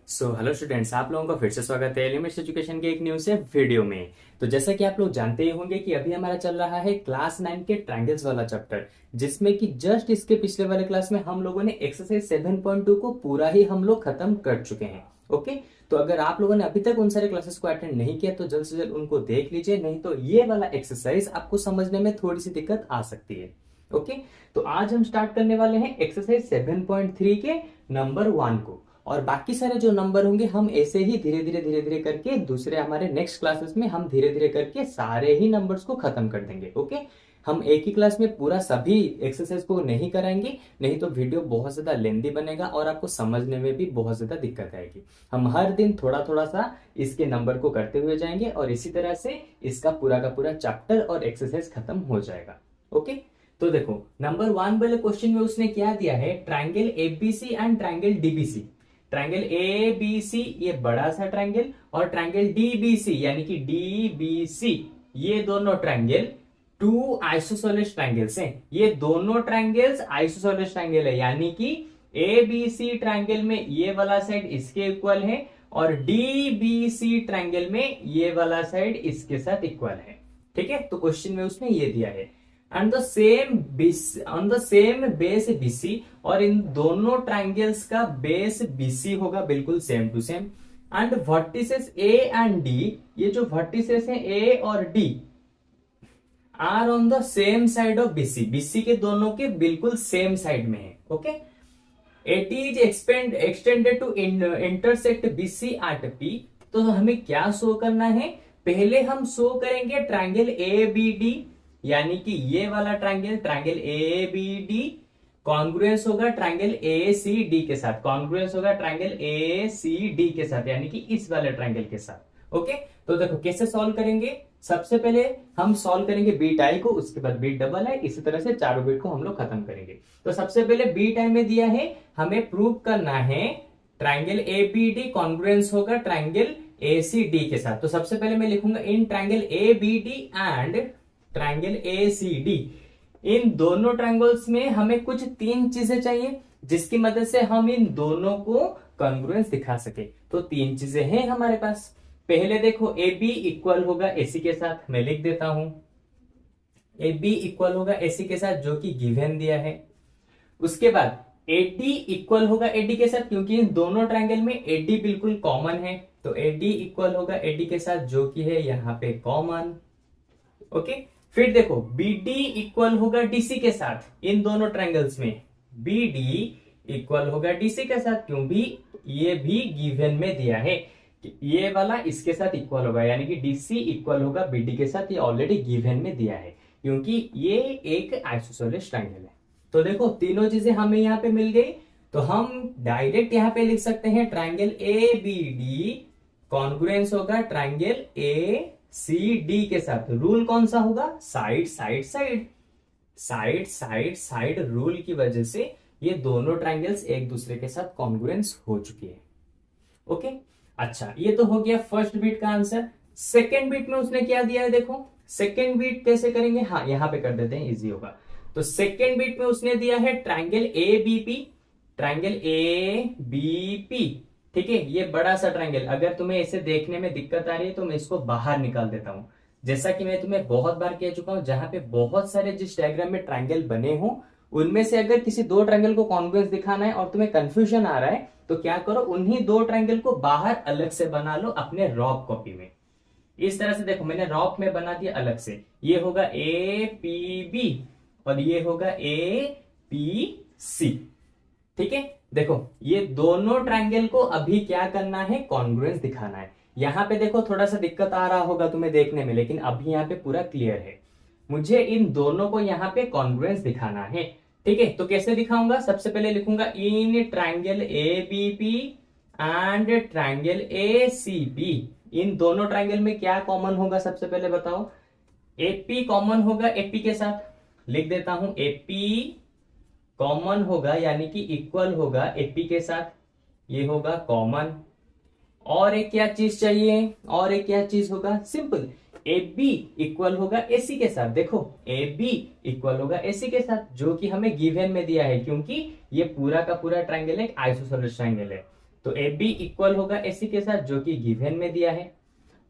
Hello students, आप लोगों का फिर से स्वागत है एलिमेंट्स एजुकेशन के एक न्यू से वीडियो में। तो जैसा कि आप लोग जानते ही होंगे कि अभी हमारा चल रहा है क्लास 9 के ट्रायंगल्स वाला चैप्टर, जिसमें कि जस्ट इसके पिछले वाले क्लास में हम लोगों ने एक्सरसाइज 7.2 को पूरा ही हम लोग खत्म कर चुके हैं। ओके, तो अगर आप लोगों ने अभी तक उन सारे क्लासेस को अटेंड नहीं किया तो जल्द से जल्द उनको देख लीजिए, नहीं तो ये वाला एक्सरसाइज आपको समझने में थोड़ी सी दिक्कत आ सकती है। ओके, तो आज हम स्टार्ट करने वाले हैं एक्सरसाइज 7.3 के नंबर 1 को, और बाकी सारे जो नंबर होंगे हम ऐसे ही धीरे धीरे करके दूसरे हमारे नेक्स्ट क्लासेस में हम धीरे धीरे करके सारे ही नंबर्स को खत्म कर देंगे। ओके, हम एक ही क्लास में पूरा सभी एक्सरसाइज को नहीं कराएंगे, नहीं तो वीडियो बहुत ज्यादा लेंदी बनेगा और आपको समझने में भी बहुत ज्यादा दिक्कत आएगी। हम हर दिन थोड़ा थोड़ा सा इसके नंबर को करते हुए जाएंगे और इसी तरह से इसका पूरा का पूरा चैप्टर और एक्सरसाइज खत्म हो जाएगा। ओके, तो देखो नंबर 1 वाले क्वेश्चन में उसने क्या दिया है, triangle ABC and triangle DBC. Triangle A B C ये बड़ा सा ट्राइंगल, और ट्राइंगल डीबीसी यानी कि डीबीसी ये दोनों ट्राइंगल टू आइसोसेलेस ट्राइंगल्स हैं। ये दोनों ट्राइंगल्स आइसोसेलेस ट्राइंगल है, यानी कि ए बी सी ट्राइंगल में ये वाला साइड इसके इक्वल है और डीबीसी ट्राइंगल में ये वाला साइड इसके साथ इक्वल है। ठीक है, तो क्वेश्चन में उसने ये दिया है and the same on the same base BC, और इन दोनों ट्राइंगल्स का बेस BC होगा बिल्कुल same to same. And vertices A and D, ये जो वर्टिसेस हैं A और D are on the same side of BC, BC के दोनों के बिल्कुल सेम साइड में है। Okay, AT is extended to intersect BC at P। तो हमें क्या शो करना है, पहले हम शो करेंगे ट्राइंगल ABD, यानी कि ये वाला triangle A B D congruence होगा ट्राइंगल ए सी डी के साथ, कॉन्ग्रुएंस होगा ट्राइंगल ए सी डी के साथ, यानी कि इस वाले ट्राइंगल के साथ। ओके, तो देखो कैसे सॉल्व करेंगे। सबसे पहले हम सॉल्व करेंगे बीट आई को, उसके बाद बीट डबल आई, इसी तरह से चारों बीट को हम लोग खत्म करेंगे। तो सबसे पहले बीट आई में दिया है हमें प्रूव करना है triangle A B D congruence होगा ट्राइंगल ए सी डी के साथ। तो सबसे पहले मैं लिखूंगा in triangle A B D and triangle A C D, इन दोनों ट्राइंगल्स में हमें कुछ 3 चीजें चाहिए जिसकी मदद से हम इन दोनों को कॉन्ग्रुएंस दिखा सके। तो 3 चीजें हैं हमारे पास। पहले देखो ए बी इक्वल होगा एसी के साथ, मैं लिख देता हूं ए बी इक्वल होगा एसी के साथ जो कि गिवन दिया है। उसके बाद एडी इक्वल होगा एडी के साथ, क्योंकि इन दोनों ट्राइंगल में एडी बिल्कुल कॉमन है, तो एडी इक्वल होगा एडी के साथ जो कि है यहाँ पे कॉमन। ओके, फिर देखो BD इक्वल होगा DC के साथ, इन दोनों ट्रायंगल्स में BD इक्वल होगा DC के साथ, क्योंकि ये भी गिवन में दिया है कि ये वाला इसके साथ इक्वल होगा, यानी कि DC इक्वल होगा BD के साथ, ये ऑलरेडी गिवन में दिया है क्योंकि ये एक आइसोसेलेस ट्रायंगल है। तो देखो तीनों चीजें हमें यहाँ पे मिल गई, तो हम डायरेक्ट यहाँ पे लिख सकते हैं ट्रायंगल ABD कॉन्ग्रुएंस होगा ट्रायंगल ACD के साथ। रूल कौन सा होगा, side side side, side side side rule की वजह से ये दोनों ट्रायंगल्स एक दूसरे के साथ कॉन्ग्रुएंस हो चुकी है। ओके, अच्छा ये तो हो गया फर्स्ट बीट का आंसर। सेकेंड बीट में उसने क्या दिया है, देखो सेकेंड बीट कैसे करेंगे, हाँ यहां पे कर देते हैं, इजी होगा। तो सेकेंड बीट में उसने दिया है ट्रायंगल ABP, ट्रायंगल ABP। ठीक है, ये बड़ा सा ट्रायंगल, अगर तुम्हें इसे देखने में दिक्कत आ रही है तो मैं इसको बाहर निकाल देता हूं। जैसा कि मैं तुम्हें बहुत बार कह चुका हूं, जहां पे बहुत सारे जिस डायग्राम में ट्रायंगल बने हो उनमें से अगर किसी 2 ट्रायंगल को कॉन्ग्रुएंस दिखाना है और तुम्हें कंफ्यूजन आ रहा है तो क्या करो, उन्हीं 2 ट्रायंगल को बाहर अलग से बना लो अपने रॉप कॉपी में। इस तरह से देखो मैंने रॉप में बना दिया अलग से, ये होगा APB और ये होगा APC। ठीक है, देखो ये दोनों ट्रायंगल को अभी क्या करना है, कॉन्ग्रुएंस दिखाना है। यहां पे देखो थोड़ा सा दिक्कत आ रहा होगा तुम्हें देखने में, लेकिन अभी यहाँ पे पूरा क्लियर है। मुझे इन दोनों को यहाँ पे कॉन्ग्रुएंस दिखाना है। ठीक है, तो कैसे दिखाऊंगा, सबसे पहले लिखूंगा in triangle ABP and triangle ACB। इन दोनों ट्रायंगल में क्या कॉमन होगा, सबसे पहले बताओ। AP कॉमन होगा AP के साथ, लिख देता हूं AP कॉमन होगा यानी कि इक्वल होगा AP के साथ, ये होगा कॉमन। और एक क्या चीज चाहिए, और एक क्या चीज होगा, सिंपल AB इक्वल होगा AC के साथ। देखो AB इक्वल होगा AC के साथ जो कि हमें गिवन में दिया है, क्योंकि ये पूरा का पूरा ट्रायंगल एक आइसोसेलेस ट्रायंगल है। तो ए बी इक्वल होगा ए सी के साथ, जो कि गिवन में दिया है।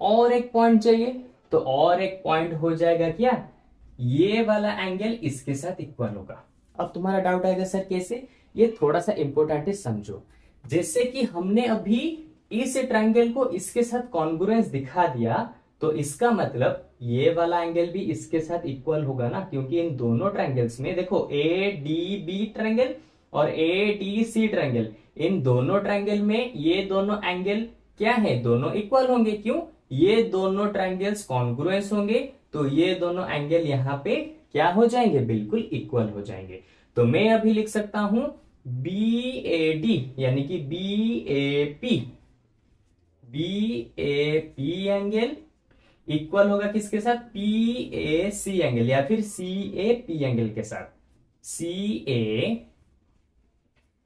और एक पॉइंट चाहिए, तो और एक पॉइंट हो जाएगा क्या, ये वाला एंगल इसके साथ इक्वल होगा। अब तुम्हारा डाउट आएगा सर कैसे, ये थोड़ा सा इंपॉर्टेंट है, समझो। जैसे कि हमने अभी इस ट्रायंगल को इसके साथ कॉन्ग्रुएंस दिखा दिया, तो इसका मतलब ये वाला एंगल भी इसके साथ इक्वल होगा ना, क्योंकि इन दोनों ट्रायंगल्स में देखो ए डी बी ट्रायंगल और ए डी सी ट्रायंगल, इन दोनों ट्रायंगल में ये दोनों एंगल क्या है, दोनों इक्वल होंगे। क्यों, ये दोनों ट्रायंगल्स कॉन्ग्रुएंस होंगे, तो ये दोनों एंगल यहाँ पे क्या हो जाएंगे, बिल्कुल इक्वल हो जाएंगे। तो मैं अभी लिख सकता हूं बी ए डी यानी कि B A P angle equal होगा किसके साथ, पी ए सी एंगल या फिर सी ए पी एंगल के साथ, सी ए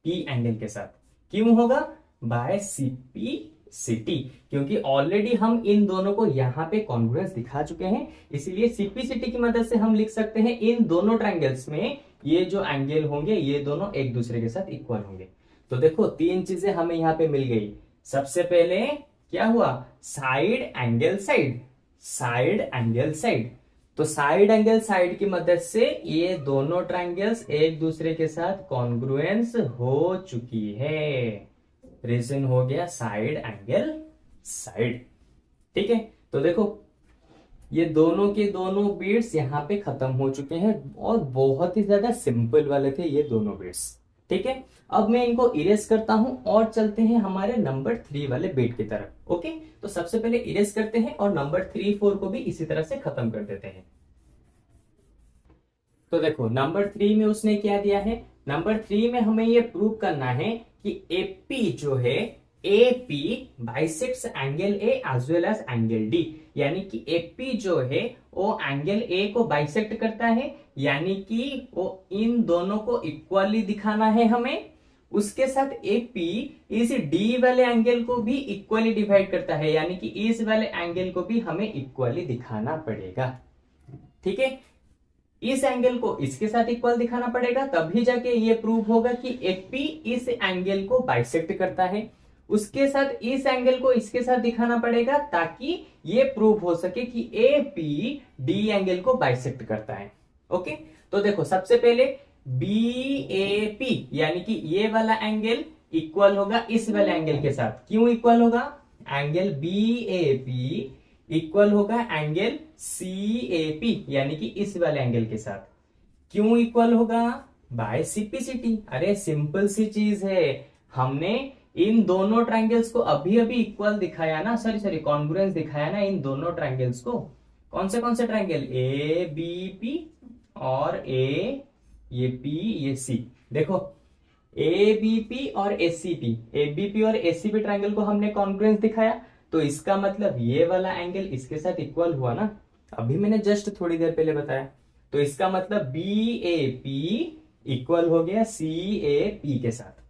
पी एंगल के साथ। क्यों होगा, बाय सीपीसिटी, क्योंकि ऑलरेडी हम इन दोनों को यहां पे कॉन्ग्रुएंस दिखा चुके हैं, इसलिए सीपीसिटी की मदद से हम लिख सकते हैं इन दोनों ट्रायंगल्स में ये जो एंगल होंगे ये दोनों एक दूसरे के साथ इक्वल होंगे। तो देखो तीन चीजें हमें यहां पे मिल गई। सबसे पहले क्या हुआ, side angle side, side angle side. तो साइड एंगल साइड की मदद से ये दोनों ट्रायंगल्स एक दूसरे के साथ कॉन्ग्रुएंस हो चुकी है, रीजन हो गया साइड एंगल साइड। ठीक है, तो देखो ये दोनों के दोनों बीट्स यहाँ पे खत्म हो चुके हैं और बहुत ही ज्यादा सिंपल वाले थे ये दोनों बीट्स। ठीक है, अब मैं इनको इरेज करता हूं और चलते हैं हमारे नंबर 3 वाले बीट की तरफ। ओके, तो सबसे पहले इरेज करते हैं और नंबर 3 4 को भी इसी तरह से खत्म कर देते हैं। तो देखो नंबर 3 में उसने क्या दिया है, नंबर 3 में हमें ये प्रूव करना है कि एपी जो है AP bisects angle A as well as angle D, यानी कि एपी जो है वो एंगल ए को बाइसेक्ट करता है, यानी कि वो इन दोनों को इक्वली दिखाना है हमें। उसके साथ एपी इस डी वाले एंगल को भी इक्वली डिवाइड करता है, यानी कि इस वाले एंगल को भी हमें इक्वली दिखाना पड़ेगा। ठीक है, इस एंगल को इसके साथ इक्वल दिखाना पड़ेगा, तभी जाके ये प्रूव होगा कि एपी इस एंगल को बाइसेक्ट करता है। उसके साथ इस एंगल को इसके साथ दिखाना पड़ेगा ताकि ये प्रूव हो सके कि एपी डी एंगल को बाइसेक्ट करता है। ओके, तो देखो सबसे पहले बी ए पी यानी कि ये वाला एंगल इक्वल होगा इस वाले एंगल के साथ। क्यों इक्वल होगा, angle B A P equal होगा एंगल सी ए पी यानी कि इस वाले एंगल के साथ। क्यों इक्वल होगा, बाय सीपीसिटी। अरे सिंपल सी चीज है, हमने इन दोनों ट्रायंगल्स को अभी अभी इक्वल दिखाया ना, सॉरी कॉन्ग्रुएंस दिखाया ना इन दोनों ट्रायंगल्स को। कौन से ट्रायंगल, ए बी पी और ए ये पी ये सी। देखो ए बी पी और A C P, A B P और ए सी पी ट्रायंगल को हमने कॉन्ग्रुएंस दिखाया, तो इसका मतलब ये वाला एंगल इसके साथ इक्वल हुआ ना, अभी मैंने जस्ट थोड़ी देर पहले बताया। तो इसका मतलब बी ए पी इक्वल हो गया सी ए पी के साथ।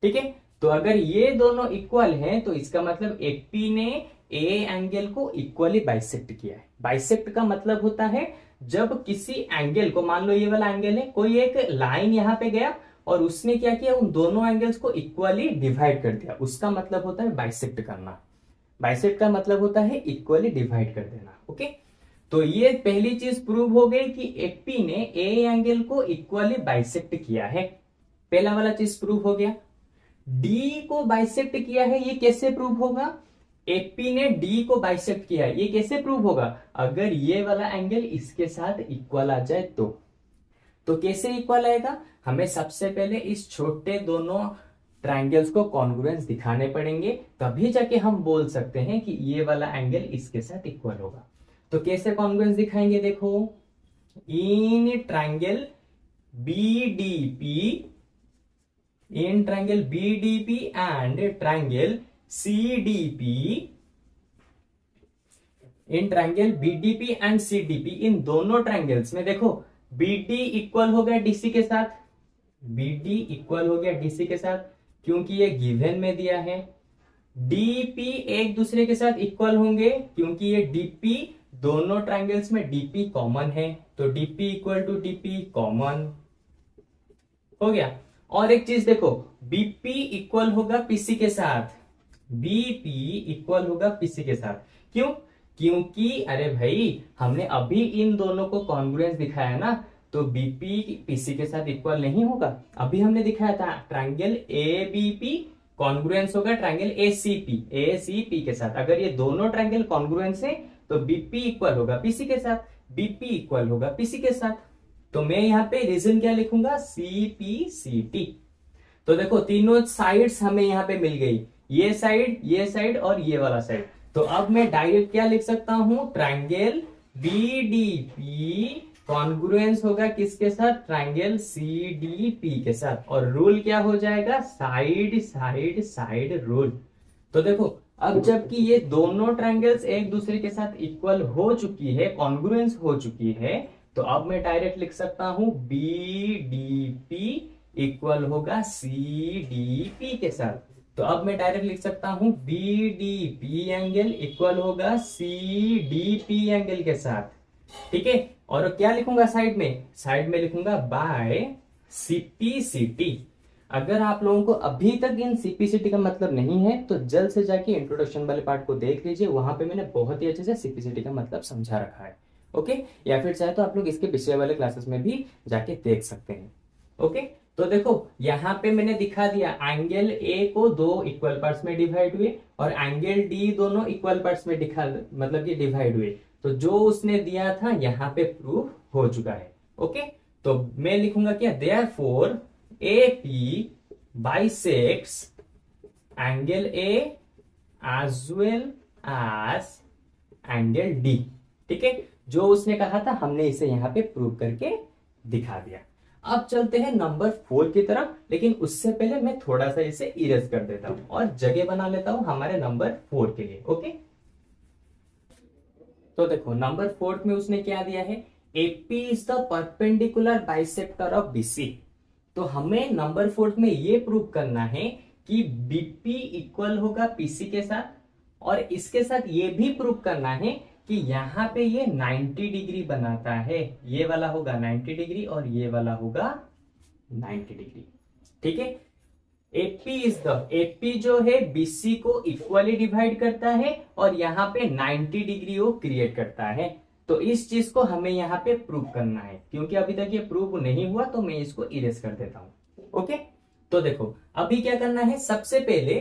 ठीक है, तो अगर ये दोनों इक्वल हैं तो इसका मतलब एपी ने ए एंगल को इक्वली बाइसेक्ट किया है। बाइसेक्ट का मतलब होता है जब किसी एंगल को, मान लो ये वाला एंगल है, कोई एक लाइन यहां पे गया और उसने क्या किया, उन दोनों एंगल्स को इक्वली डिवाइड कर दिया, उसका मतलब होता है बाइसेक्ट करना। बाइसेक्ट का मतलब होता है इक्वली डिवाइड कर देना। ओके, तो ये पहली चीज प्रूव हो गई कि एपी ने ए एंगल को इक्वली बाइसेक्ट किया है, पहला वाला चीज प्रूव हो गया। डी को बाइसेक्ट किया है, ये कैसे प्रूव होगा, एपी ने डी को बाइसेक्ट किया है, ये कैसे प्रूव होगा, अगर ये वाला एंगल इसके साथ इक्वल आ जाए तो कैसे इक्वल आएगा, हमें सबसे पहले इस छोटे दोनों ट्रायंगल्स को कॉन्ग्रुएंस दिखाने पड़ेंगे, तभी जाके हम बोल सकते हैं कि ये वाला एंगल इसके साथ इक्वल होगा। तो कैसे कॉन्ग्रुएंस दिखाएंगे, देखो in triangle BDP, in triangle BDP and triangle CDP, in triangle BDP and CDP, इन दोनों ट्रायंगल्स में देखो BD इक्वल हो गया DC के साथ, BD इक्वल हो गया DC के साथ क्योंकि ये गिवन में दिया है। DP एक दूसरे के साथ इक्वल होंगे क्योंकि ये DP दोनों ट्रायंगल्स में DP कॉमन है, तो DP equal to DP common हो गया। और एक चीज देखो, बीपी इक्वल होगा पीसी के साथ, बीपी इक्वल होगा पीसी के साथ। क्यों? क्योंकि अरे भाई हमने अभी इन दोनों को कॉन्ग्रुएंस दिखाया ना, तो बीपी पीसी के साथ इक्वल नहीं होगा। अभी हमने दिखाया था ट्रायंगल ए बीपी कॉन्ग्रुएंस होगा ट्रायंगल एसीपी के साथ। अगर ये दोनों ट्रायंगल कॉन्ग्रुएंस है तो बीपी इक्वल होगा पीसी के साथ, बीपी इक्वल होगा पीसी के साथ। तो मैं यहाँ पे रीजन क्या लिखूंगा, सीपीसीटी। तो देखो तीनों साइड्स हमें यहाँ पे मिल गई, ये साइड और ये वाला साइड। तो अब मैं डायरेक्ट क्या लिख सकता हूं, ट्रायंगल बीडीपी कॉन्ग्रुएंस होगा किसके साथ, ट्रायंगल सीडीपी के साथ। और रूल क्या हो जाएगा, साइड साइड साइड रूल। तो देखो अब जबकि ये दोनों ट्रायंगल्स एक दूसरे के साथ इक्वल हो चुकी है, कॉन्ग्रुएंस हो चुकी है, तो अब मैं डायरेक्ट लिख सकता हूं बीडीपी इक्वल होगा सीडीपी के साथ। तो अब मैं डायरेक्ट लिख सकता हूं बीडीपी एंगल इक्वल होगा सीडीपी एंगल के साथ। ठीक है, और क्या लिखूंगा साइड में लिखूंगा बाय सीपीसीटी। अगर आप लोगों को अभी तक इन सीपीसीटी का मतलब नहीं है तो जल्द से जाके इंट्रोडक्शन वाले पार्ट को देख लीजिए, वहां पे मैंने बहुत ही अच्छे से सीपीसीटी का मतलब समझा रखा है। ओके, या फिर चाहे तो आप लोग इसके पिछले वाले क्लासेस में भी जाके देख सकते हैं। ओके, तो देखो यहां पे मैंने दिखा दिया एंगल ए को दो इक्वल पार्ट्स में डिवाइड हुए और एंगल डी दोनों इक्वल पार्ट्स में मतलब कि डिवाइड हुए। तो जो उसने दिया था यहाँ पे प्रूफ हो चुका है। ओके, तो मैं लिखूंगा क्या, therefore AP bisects angle A as well as angle D। ठीक है, जो उसने कहा था हमने इसे यहाँ पे प्रूव करके दिखा दिया। अब चलते हैं नंबर 4 की तरफ, लेकिन उससे पहले मैं थोड़ा सा इसे इरेज कर देता हूं और जगह बना लेता हूं हमारे नंबर 4 के लिए। ओके, तो देखो नंबर 4 में उसने क्या दिया है, AP is the perpendicular bisector of BC। तो हमें नंबर 4 में ये प्रूव करना है कि BP इक्वल होगा PC के साथ, और इसके साथ ये भी प्रूव करना है कि यहाँ पे ये 90 डिग्री बनाता है। ये वाला होगा 90 डिग्री और ये वाला होगा 90 डिग्री। ठीक है, AP जो है BC को इक्वली डिवाइड करता है और यहाँ पे 90 डिग्री वो क्रिएट करता है। तो इस चीज को हमें यहाँ पे प्रूव करना है, क्योंकि अभी तक ये प्रूव नहीं हुआ तो मैं इसको इरेज कर देता हूं। ओके, तो देखो अभी क्या करना है, सबसे पहले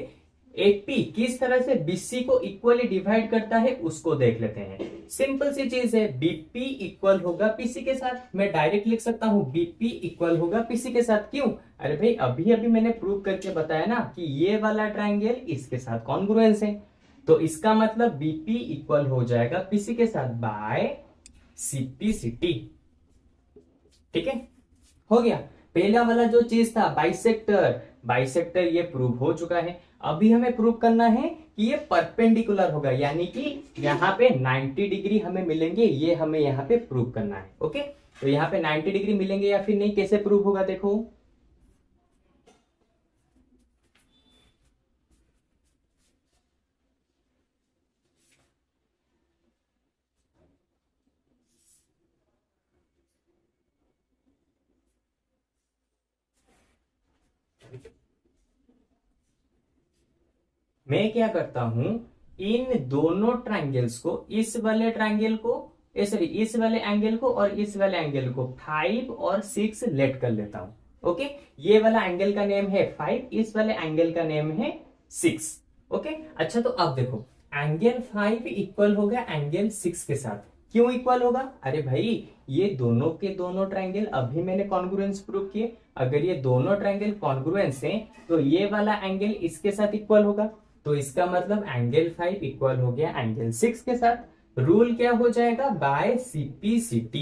AP किस तरह से BC को इक्वली डिवाइड करता है उसको देख लेते हैं। सिंपल सी चीज है, BP इक्वल होगा PC के साथ। मैं डायरेक्ट लिख सकता हूं BP इक्वल होगा PC के साथ। क्यों? अरे भाई अभी मैंने प्रूव करके बताया ना कि ये वाला ट्रायंगल इसके साथ कॉन्ग्रुएंस है, तो इसका मतलब BP इक्वल हो जाएगा PC के साथ बाय CPCT। ठीक है, हो गया। पहला वाला जो चीज था बाइसेक्टर ये प्रूव हो चुका है। अभी हमें प्रूव करना है कि ये परपेंडिकुलर होगा, यानी कि यहाँ पे 90 डिग्री हमें मिलेंगे, ये हमें यहाँ पे प्रूव करना है। ओके, तो यहाँ पे 90 डिग्री मिलेंगे या फिर नहीं, कैसे प्रूव होगा देखो। मैं क्या करता हूं, इन दोनों ट्रायंगल्स को, इस वाले ट्रायंगल को सॉरी इस वाले एंगल को और इस वाले एंगल को 5 और 6 लेट कर लेता हूं। ओके, ये वाला एंगल का नेम है 5, इस वाले एंगल का नेम है 6। ओके, अच्छा तो अब देखो एंगल 5 इक्वल होगा एंगल 6 के साथ। क्यों इक्वल होगा? अरे भाई ये दोनों के दोनों ट्रायंगल अभी मैंने कॉन्ग्रुएंस प्रूव किए। अगर ये दोनों ट्रायंगल कॉन्ग्रुएंस हैं तो ये वाला एंगल इसके साथ इक्वल होगा, तो इसका मतलब एंगल 5 इक्वल हो गया एंगल 6 के साथ। रूल क्या हो जाएगा, बाय CPCT।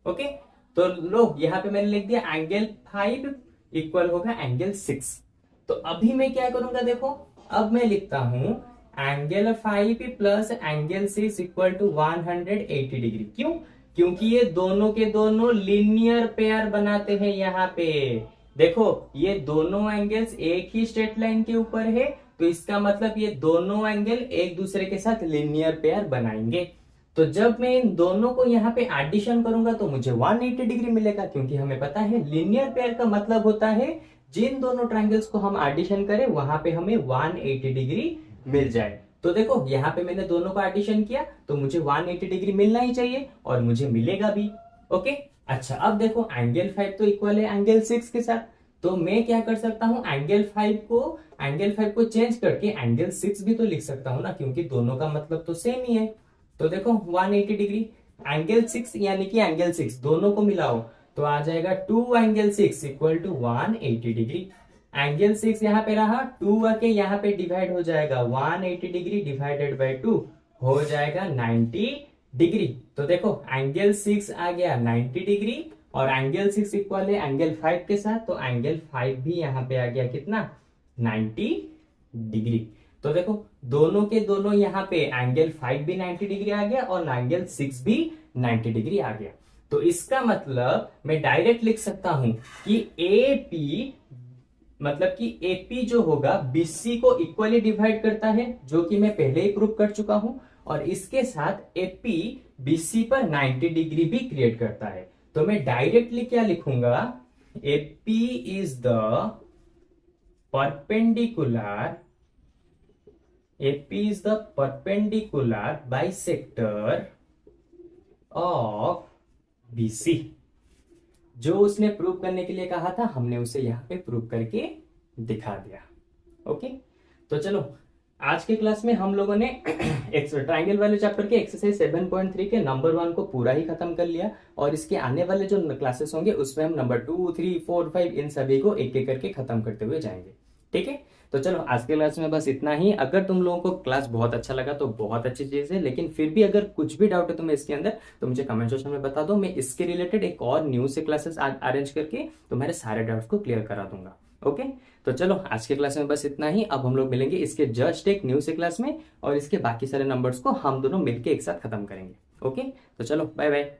ओके, तो लो यहाँ पे मैंने लिख दिया एंगल 5 इक्वल होगा एंगल 6। तो अभी मैं क्या करूंगा देखो, अब मैं लिखता हूं angle 5 plus angle 6 equal to 180 degree. क्यों? क्योंकि ये दोनों के दोनों लीनियर पेयर बनाते हैं। यहाँ पे देखो ये दोनों एंगल्स एक ही स्ट्रेट लाइन के ऊपर है, तो इसका मतलब ये दोनों एंगल एक दूसरे के साथ लीनियर पेयर बनाएंगे। तो जब मैं इन दोनों को यहाँ पे एडिशन करूंगा तो मुझे 180 डिग्री मिलेगा, क्योंकि हमें पता है लीनियर पेयर का मतलब होता है जिन दोनों ट्रायंगल्स को हम एडिशन करें वहां पे हमें 180 डिग्री मिल जाए। तो देखो यहाँ पे मैंने दोनों का एडिशन किया तो मुझे 180 डिग्री मिलना ही चाहिए और मुझे मिलेगा भी। ओके, अच्छा अब देखो एंगल 5 तो इक्वल है एंगल 6 के साथ, तो मैं क्या कर सकता हूं एंगल 5 को चेंज करके एंगल 6 भी तो लिख सकता हूं ना, क्योंकि दोनों का मतलब तो सेम ही है। तो देखो 180 डिग्री एंगल 6 यानी कि एंगल 6 दोनों को मिलाओ तो आ जाएगा 2 angle 6 equal to 180 degree. Angle 6 यहाँ पे रहा, 2 आके यहाँ पे डिवाइड हो जाएगा, 180 डिग्री डिवाइडेड बाई 2 हो जाएगा 90 डिग्री। तो देखो एंगल 6 आ गया 90 डिग्री और एंगल 6 इक्वल है एंगल 5 के साथ, तो एंगल 5 भी यहाँ पे आ गया कितना, 90 डिग्री। तो देखो दोनों के दोनों यहाँ पे एंगल 5 भी 90 डिग्री आ गया और एंगल 6 भी 90 डिग्री आ गया। तो इसका मतलब मैं डायरेक्ट लिख सकता हूं कि AP मतलब कि AP जो होगा BC को इक्वली डिवाइड करता है, जो कि मैं पहले ही प्रूव कर चुका हूं, और इसके साथ AP BC पर 90 डिग्री भी क्रिएट करता है। तो मैं डायरेक्टली क्या लिखूंगा, AP is the perpendicular bisector of BC। जो उसने प्रूव करने के लिए कहा था हमने उसे यहाँ पे प्रूव करके दिखा दिया। ओके, तो चलो आज के क्लास में हम लोगों ने ट्राइंगल वाले चैप्टर के एक्सरसाइज 7.3 के नंबर 1 को पूरा ही खत्म कर लिया, और इसके आने वाले जो क्लासेस होंगे उसमें हम नंबर 2, 3, 4, 5 इन सभी को एक एक करके खत्म करते हुए जाएंगे। ठीक है, तो चलो आज के क्लास में बस इतना ही। अगर तुम लोगों को क्लास बहुत अच्छा लगा तो बहुत अच्छी चीज है, लेकिन फिर भी अगर कुछ भी डाउट है तुम्हें इसके अंदर तो मुझे कमेंट सेक्शन में बता दो, मैं इसके रिलेटेड एक और न्यू से क्लासेस अरेंज करके तुम्हारे सारे डाउट्स को क्लियर करा दूंगा। ओके, तो चलो आज के क्लास में बस इतना ही। अब हम लोग मिलेंगे इसके जस्ट एक न्यू से क्लास में, और इसके बाकी सारे नंबर्स को हम दोनों मिलकर एक साथ खत्म करेंगे। ओके, तो चलो बाय बाय।